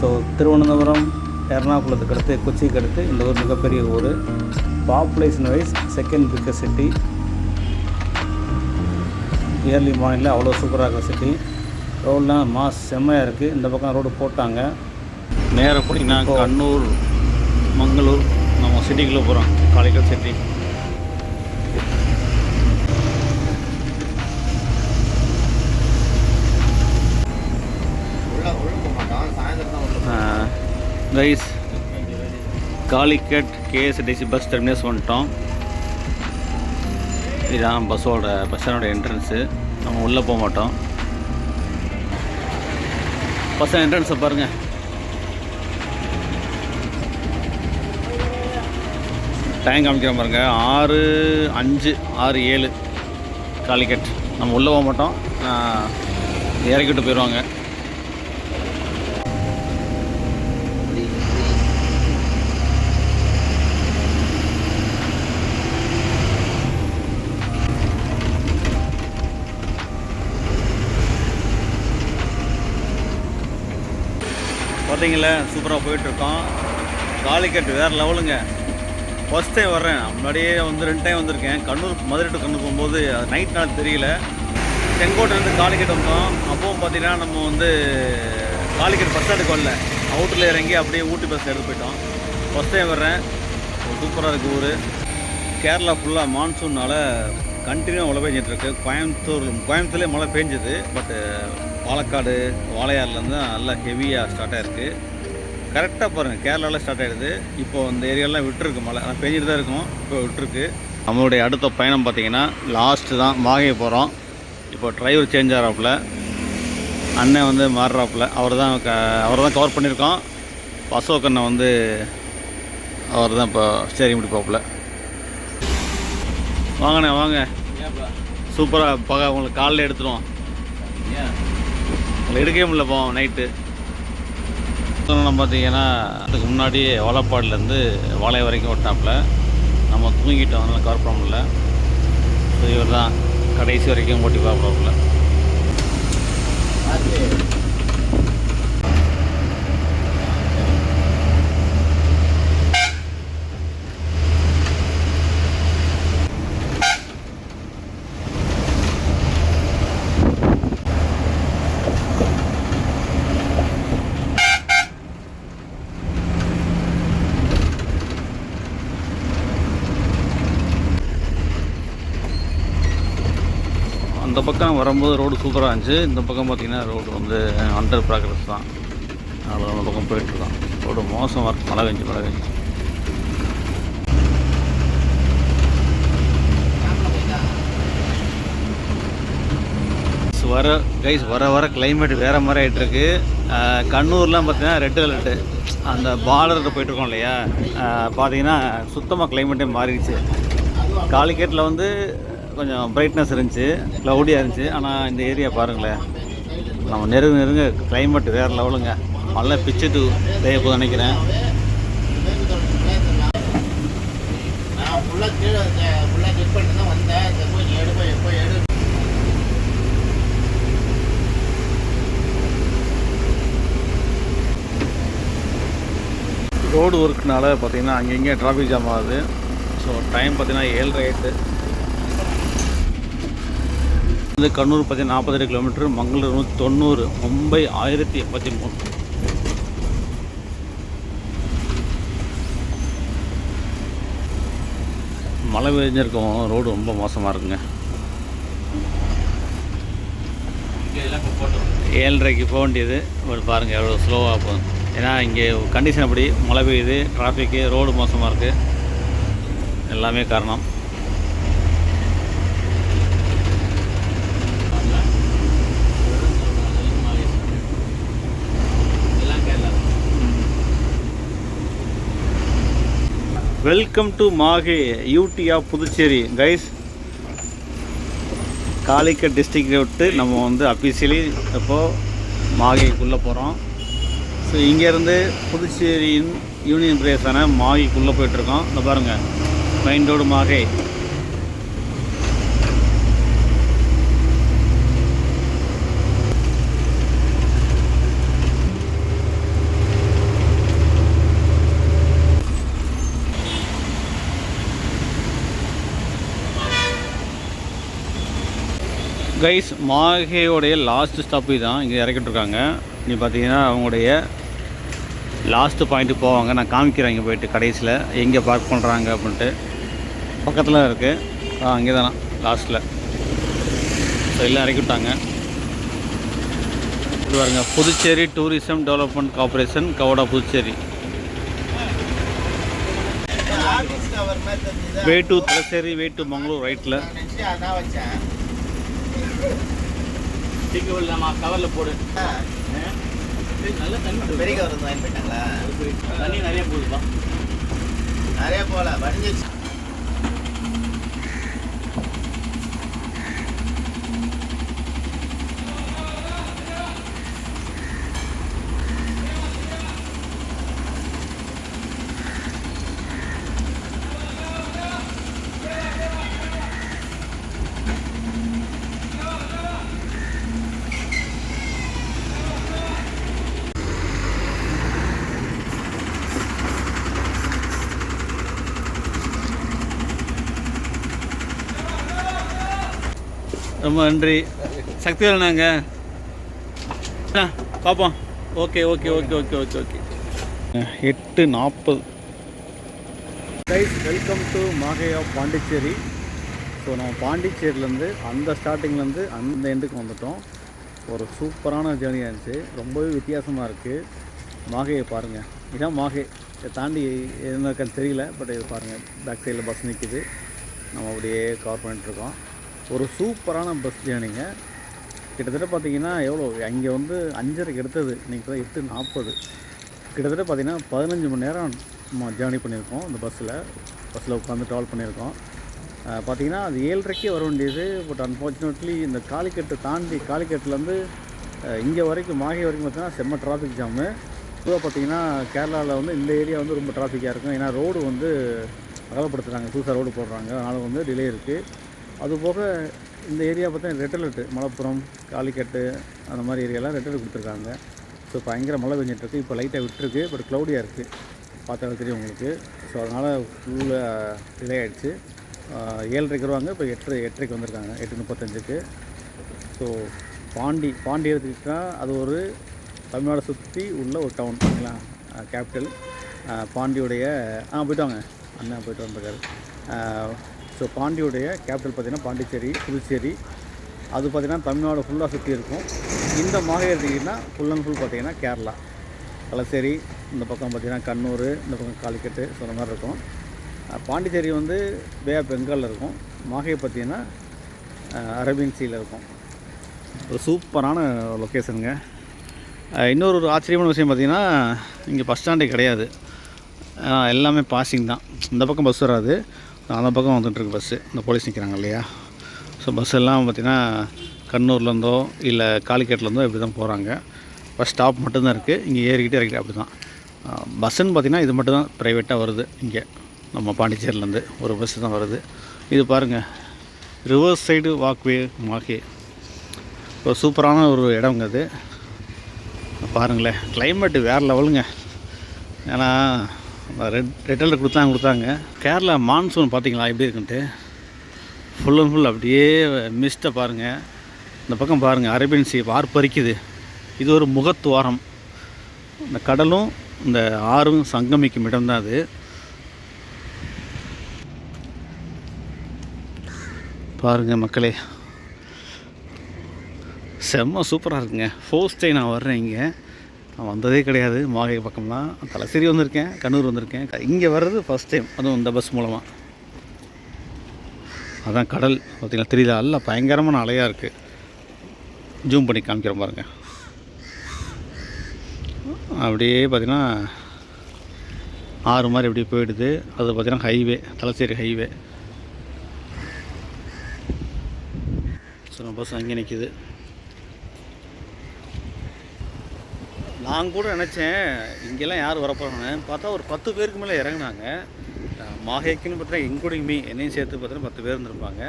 ஸோ திருவனந்தபுரம், எர்ணாகுளத்துக்கு அடுத்து, கொச்சிக்கு அடுத்து இந்த ஊர் மிகப்பெரிய ஊர். Population wise second biggest city. Early மார்னிங்கில் அவ்வளோ சூப்பராக இருக்கிற சிட்டி. ரோடெலாம் மாஸ் செம்மையாக இருக்குது. இந்த பக்கம் ரோடு போட்டாங்க. நேராக போனீங்கன்னா கண்ணூர், மங்களூர், நம்ம சிட்டிக்குள்ளே போகிறோம். Calicut city. Guys, Calicut கேஎஸ்டிசி bus terminus வந்துட்டோம். இதுதான் பஸ் ஸ்டாண்டோட என்ட்ரன்ஸு. நம்ம உள்ளே போக மாட்டோம். பஸ் ஸ்டாண்ட் என்ட்ரன்ஸை பாருங்கள். டைம் காமிக்கிறேன் பாருங்கள், 6:05, 6:07 காலிக்கட். நம்ம உள்ளே போக மாட்டோம், இறக்கிட்டு போயிடுவாங்க. பார்த்தீங்களா சூப்பராக போயிட்டுருக்கோம். காலிக்கட் வேறு லெவலுங்க. ஃபஸ்ட் டைம் வர்றேன். முன்னாடியே வந்து 2 டைம் வந்திருக்கேன். மதுரை டு கண்ணூர் போகும்போது நைட் நாள் தெரியல. செங்கோட்டையிலேருந்து காலிக்கட் வந்தோம். அப்போவும் பார்த்தீங்கன்னா நம்ம வந்து காலிக்கட் பஸ் ஸ்டாண்டுக்கு வரல, அவுட்டரில் இறங்கி அப்படியே ஊட்டி பஸ் எடுத்து போயிட்டோம். ஃபஸ்ட் டைம் வர்றேன். சூப்பராக இருக்குது ஊர். கேரளா ஃபுல்லாக மான்சூனால் கண்டினியூவாக மழை பெஞ்சிட்ருக்கு. கோயம்புத்தூர்லேயே மழை பெஞ்சுது. பட்டு பாலக்காடு வாளையார்லேருந்து நல்லா ஹெவியாக ஸ்டார்ட் ஆகிருக்கு. கரெக்டாக பாருங்கள், கேரளாவில் ஸ்டார்ட் ஆகிடுது. இப்போது இந்த ஏரியாலாம் விட்டுருக்கு மழை, ஆனால் பெஞ்சிட்டு தான் இருக்கும். இப்போ விட்டுருக்கு. நம்மளுடைய அடுத்த பயணம் பார்த்திங்கன்னா லாஸ்ட்டு தான், மாகே போகிறோம். இப்போ டிரைவர் சேஞ்ச் ஆகிறாப்புல, அண்ணன் வந்து மாறுறாப்புல. அவரை தான் கவர் பண்ணியிருக்கோம். அசோக் வந்து அவர் தான் இப்போ ஸ்டேரிங் முடிப்பாப்புல. வாங்கண்ணே வாங்க. சூப்பராக உங்களுக்கு காலையில் எடுத்துருவோம். உங்களை எடுக்கவே முடியல போவோம் நைட்டு. பார்த்தீங்கன்னா அதுக்கு முன்னாடி வாழைப்பாடிலேருந்து வாழைய வரைக்கும் ஓட்டினாப்புல. நம்ம தூங்கிட்டோம், அதனால் கவர் பண்ண முடியல. ஸோ இவர் தான் கடைசி வரைக்கும் ஓட்டி பார்ப்பாப்புல. அந்த பக்கம் வரும்போது ரோடு சூப்பராக இருந்துச்சு. இந்த பக்கம் பார்த்திங்கன்னா ரோடு வந்து அண்டர் ப்ராக்ரஸ் தான். அதனால் அந்த பக்கம் போயிட்டுருக்கோம். ரோடு மோசமாக இருக்குது, மழை பெஞ்சு. வர கிளைமேட் வேறு மாதிரி ஆகிட்டுருக்கு. கண்ணூர்லாம் பார்த்திங்கன்னா ரெட் அலர்ட்டு. அந்த பார்டருக்கு போயிட்டுருக்கோம் இல்லையா, பார்த்திங்கன்னா சுத்தமாக கிளைமேட்டே மாறிடுச்சு. காலிக்கட்டில் வந்து கொஞ்சம் பிரைட்னஸ் இருந்துச்சு, க்ளவுடியாக இருந்துச்சு. ஆனால் இந்த ஏரியா பாருங்களேன், நம்ம நெருங்க கிளைமேட் வேறு லெவலுங்க. மழை பிச்சுட்டு தேய போது நினைக்கிறேன். ரோடு ஒர்க்குனால பார்த்திங்கன்னா அங்கங்கே டிராஃபிக் ஜாம் ஆகுது. ஸோ டைம் பார்த்திங்கன்னா 7:08. வந்து கண்ணூர் பார்த்திங்கன்னா 42 கிலோமீட்டர், மங்களூர் 190, மும்பை 1083. மழை பெஞ்சிருக்கும், ரோடு ரொம்ப மோசமாக இருக்குங்க. 7:30க்கு போக வேண்டியது, பட் பாருங்கள் எவ்வளோ ஸ்லோவாக போகுது. ஏன்னா இங்கே கண்டிஷன் அப்படி, மழை பெய்யுது, டிராஃபிக்கு, ரோடு மோசமாக இருக்குது, எல்லாமே காரணம். Welcome to Mahe, UT of Puducherry. Guys, Calicut டிஸ்ட்ரிக்டை விட்டு நம்ம வந்து அஃபீஷியலி இப்போது மாகேக்குள்ளே போகிறோம். ஸோ இங்கேருந்து புதுச்சேரியின் யூனியன் பிரதேசான மாகேக்குள்ளே போயிட்டுருக்கோம். இந்த பாருங்கள், மெயின் ரோடு மாகே. கைஸ், மாகேயோடைய லாஸ்ட் ஸ்டாப்பு தான் இங்கே இறக்கிட்டுருக்காங்க. நீ பார்த்தீங்கன்னா அவங்களுடைய லாஸ்ட்டு பாயிண்ட்டு போவாங்க. நான் காமிக்கிறேன் இங்கே போயிட்டு கடைசியில் எங்கே பார்க் பண்ணுறாங்க அப்படின்ட்டு. பக்கத்தில் இருக்குது, அங்கே தானே லாஸ்ட்டில். ஸோ எல்லாம் இறக்கி விட்டாங்க. இது பாருங்க, Puducherry tourism development corporation, Gowda Puducherry. Way to Thalassery, way to Mangalore ரைட்டில். கவரில் போடு. நல்ல தண்ணி, பெரிய கவர் வாங்கி போயிட்டாங்களா? தண்ணி நிறைய போகுதுப்பா, நிறைய போகல, வடிஞ்சிச்சு. ரொம்ப நன்றி. சக்தி வேணாங்க பார்ப்போம். Okay okay okay okay okay okay 8:40. Guys, welcome to Mahe of Pondicherry. So நம்ம பாண்டிச்சேரியிலேருந்து அந்த ஸ்டார்டிங்லேருந்து அந்த எண்டுக்கு வந்துட்டோம். ஒரு சூப்பரான ஜேர்னியாக இருந்துச்சு. ரொம்பவே வித்தியாசமாக இருக்குது. மாஹேயை பாருங்கள். இதான் மாஹே. இதை தாண்டி என்ன இருக்கான்னு தெரியல. பட் இது பாருங்கள், பேக் சைடில் பஸ் நிற்கிது. நம்ம அப்படியே கவர் பண்ணிட்டுருக்கோம். ஒரு சூப்பரான பஸ் ஜேர்னிங்க. கிட்டத்தட்ட பார்த்திங்கன்னா எவ்வளோ, அங்கே வந்து 5:30 எடுத்தது, இன்றைக்கி தான் 8:40. கிட்டத்தட்ட பார்த்திங்கன்னா 15 மணி நேரம் நம்ம ஜேர்னி பண்ணியிருக்கோம். இந்த பஸ்ஸில் உட்காந்து ட்ராவல் பண்ணியிருக்கோம். பார்த்திங்கன்னா அது 7:30க்கே வர வேண்டியது. பட் அன்ஃபார்ச்சுனேட்லி இந்த காலிக்கட்டு தாண்டி, காலிக்கட்டுலேருந்து இங்கே வரைக்கும் மாஹே வரைக்கும் பார்த்திங்கன்னா செம்ம டிராஃபிக் ஜாமு. பொதுவாக பார்த்திங்கன்னா கேரளாவில் வந்து இந்த ஏரியா வந்து ரொம்ப டிராஃபிக்காக இருக்கும். ஏன்னா ரோடு வந்து அகலப்படுத்துகிறாங்க, புதுசாக ரோடு போடுறாங்க. அதனால் வந்து டிலே இருக்குது. அதுபோக இந்த ஏரியா பார்த்தீங்கன்னா ரெட் அலர்ட்டு, மலப்புரம், காலிக்கட்டு அந்த மாதிரி ஏரியாலாம் ரெட் அலர்ட் கொடுத்துருக்காங்க. ஸோ பயங்கர மழை பெஞ்சிட்ருக்கு. இப்போ லைட்டாக விட்டுருக்கு. பட் க்ளௌடியாக இருக்குது, பார்த்தாலும் தெரியும் உங்களுக்கு. ஸோ அதனால் ஃபுல்லாக டிலே ஆகிடுச்சு. 7:30 வருவாங்க. இப்போ 8:30 வந்திருக்காங்க, 8:35. ஸோ பாண்டி எடுத்துக்கிட்டா அது ஒரு தமிழ்நாடு சுற்றி உள்ள ஒரு டவுன், ஓகேங்களா, கேபிட்டல். பாண்டியுடைய போய்ட்டு வாங்க, அண்ணன் போய்ட்டு வந்திருக்காரு. ஸோ பாண்டியுடைய கேபிட்டல் பார்த்திங்கன்னா பாண்டிச்சேரி, புதுச்சேரி. அது பார்த்திங்கன்னா தமிழ்நாடு ஃபுல்லாக சுற்றி இருக்கும். இந்த மாஹே எடுத்திங்கன்னா ஃபுல் அண்ட் ஃபுல் பார்த்திங்கன்னா கேரளா, தலசேரி, இந்த பக்கம் பார்த்திங்கன்னா கண்ணூர், இந்த பக்கம் காலிக்கட்டு, ஸோ அந்த மாதிரி இருக்கும். பாண்டிச்சேரி வந்து பே ஆஃப் பெங்காலில் இருக்கும். மாஹே பார்த்திங்கன்னா அரேபியன் சீயில் இருக்கும். ஒரு சூப்பரான லொக்கேஷனுங்க. இன்னொரு ஆச்சரியமான விஷயம் பார்த்திங்கன்னா, இங்கே பஸ் ஸ்டாண்டே கிடையாது. எல்லாமே பாசிங் தான். இந்த பக்கம் பஸ் வராது, அந்த பக்கம் வந்துட்டுருக்கு பஸ்ஸு. இந்த போலீஸ் நிற்கிறாங்க இல்லையா. ஸோ பஸ் எல்லாம் பார்த்திங்கன்னா கண்ணூர்லேருந்தோ இல்லை காலிக்கட்லேருந்தோ இப்படி தான் போகிறாங்க. பஸ் ஸ்டாப் மட்டும்தான் இருக்குது. இங்கே ஏறிக்கிட்டு இறக்கிட்டு அப்படி தான். பஸ்ஸுன்னு பார்த்திங்கன்னா இது மட்டும் தான் ப்ரைவேட்டாக வருது. இங்கே நம்ம பாண்டிச்சேரியிலேருந்து ஒரு பஸ்ஸு தான் வருது. இது பாருங்கள், ரிவர்ஸ் சைடு வாக்வே மாஹே. ஒரு சூப்பரான ஒரு இடங்க அது. பாருங்களேன், கிளைமேட்டு வேறு லெவலுங்க. ஏன்னா ரெட் அலர்ட் கொடுத்தாங்க. கேரளா மான்சூன் பார்த்திங்களா எப்படி இருக்குன்ட்டு. ஃபுல் அண்ட் ஃபுல் அப்படியே மிஸ்ட்டை பாருங்கள். இந்த பக்கம் பாருங்கள், அரேபியன் சீ ஆர்ப்பரிக்குது. இது ஒரு முகத்துவாரம். இந்த கடலும் இந்த ஆறும் சங்கமிக்கும் இடம்தான் அது. பாருங்கள் மக்களே, செம்ம சூப்பராக இருக்குங்க. ஃபர்ஸ்ட் டைம் நான் வர்றேன் இங்கே. நான் வந்ததே கிடையாது மாஹே பக்கம்லாம். தலசேரி வந்திருக்கேன், கண்ணூர் வந்திருக்கேன். இங்கே வர்றது ஃபஸ்ட் டைம், அதுவும் இந்த பஸ் மூலமாக. அதான் கடல் பார்த்திங்கன்னா தெரியல, அல்ல பயங்கரமான அலையாக இருக்குது. ஜூம் பண்ணி காமிக்கிறேன் பாருங்கள். அப்படியே பார்த்திங்கன்னா ஆறு மாதிரி அப்படியே போயிடுது. அது பார்த்திங்கன்னா ஹைவே, தலசேரி ஹைவே. ஸோ நம்ம பஸ் அங்கே நிற்கிது. நான் கூட நினச்சேன் இங்கெல்லாம் யார் வரப்போகிறாங்கன்னு. பார்த்தா ஒரு 10 பேருக்கு மேலே இறங்கினாங்க. மாஹேக்குன்னு பார்த்தீங்கன்னா எங்கூடையுமே என்னையும் சேர்த்து பார்த்தீங்கன்னா 10 பேர் இருந்திருப்பாங்க.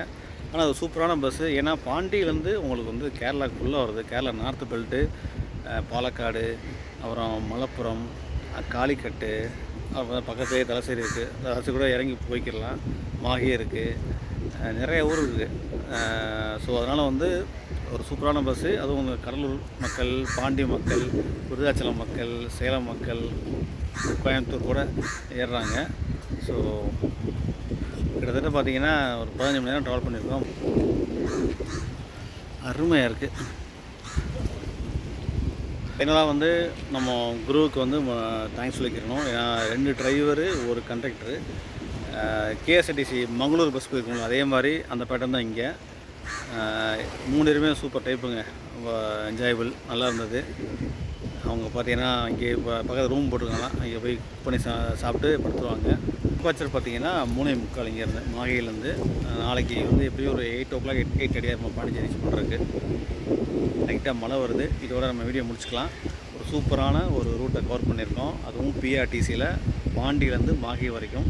ஆனால் அது சூப்பரான பஸ்ஸு. ஏன்னா பாண்டியிலேருந்து உங்களுக்கு வந்து கேரளாவுக்கு ஃபுல்லாக வருது. கேரளா நார்த்து பெல்ட்டு, பாலக்காடு, அப்புறம் மலப்புரம், காலிக்கட்டு, அப்புறம் பக்கத்துலேயே தலசேரி இருக்குது. தலசேரி கூட இறங்கி போய்க்கிடலாம். மாஹே இருக்குது, நிறைய ஊர் இருக்குது. ஸோ அதனால் வந்து ஒரு சூப்பரான பஸ்ஸு. அதுவும் கடலூர் மக்கள், பாண்டி மக்கள், விருதாச்சலம் மக்கள், சேலம் மக்கள், கோயம்புத்தூர் கூட ஏறுறாங்க. ஸோ கிட்டத்தட்ட பார்த்திங்கன்னா ஒரு 15 மணி நேரம் ட்ராவல் பண்ணியிருக்கோம். அருமையாக இருக்குது. ஃபைனலாக வந்து நம்ம குருவுக்கு வந்து தேங்க்ஸ் சொல்லிக்கிறணும். ஏன்னா 2 டிரைவரு, ஒரு கண்டக்டரு. கேஎஸ்ஆர்டிசி மங்களூர் பஸ் போயிருக்கோம், அதே மாதிரி அந்த பேட்டர்ன் தான் இங்கே. 3 பேருமே சூப்பர் டைப்புங்க. என்ஜாயபிள், நல்லா இருந்தது. அவங்க பார்த்தீங்கன்னா இங்கே இப்போ பக்கத்தில் ரூம் போட்டிருக்காங்களாம், அங்கே போய் குக் பண்ணி சாப்பிட்டு படுத்துருவாங்க. டிபார்ச்சர் பார்த்தீங்கன்னா 3:45 இங்கேருந்து மாஹேலேருந்து. நாளைக்கு வந்து எப்படியும் ஒரு 8 o'clock 8:30 நம்ம பாண்டிச்சேரி ரீச் பண்ணுறதுக்கு. லைட்டாக மழை வருது. இதோட நம்ம வீடியோ முடிச்சுக்கலாம். ஒரு சூப்பரான ஒரு ரூட்டை கவர் பண்ணியிருக்கோம். அதுவும் பிஆர்டிசியில் பாண்டியிலேருந்து மாஹே வரைக்கும்.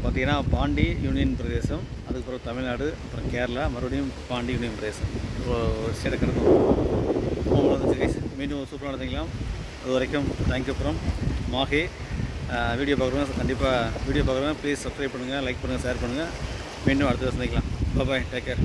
பார்த்திங்கன்னா பாண்டி யூனியன் பிரதேசம், அதுக்கப்புறம் தமிழ்நாடு, அப்புறம் கேரளா, மறுபடியும் பாண்டி யூனியன் பிரதேசம். ஒரு ஸ்டேட்டை கடந்து மீண்டும் சூப்பராக நடத்திக்கலாம். அது வரைக்கும் தேங்க்யூ ஃப்ரம் மாஹே. வீடியோ பார்க்குறவங்க கண்டிப்பாக ப்ளீஸ் சப்ஸ்கிரைப் பண்ணுங்கள், லைக் பண்ணுங்கள், ஷேர் பண்ணுங்கள். மீண்டும் அடுத்த சந்திக்கலாம். பாய், டேக் கேர்.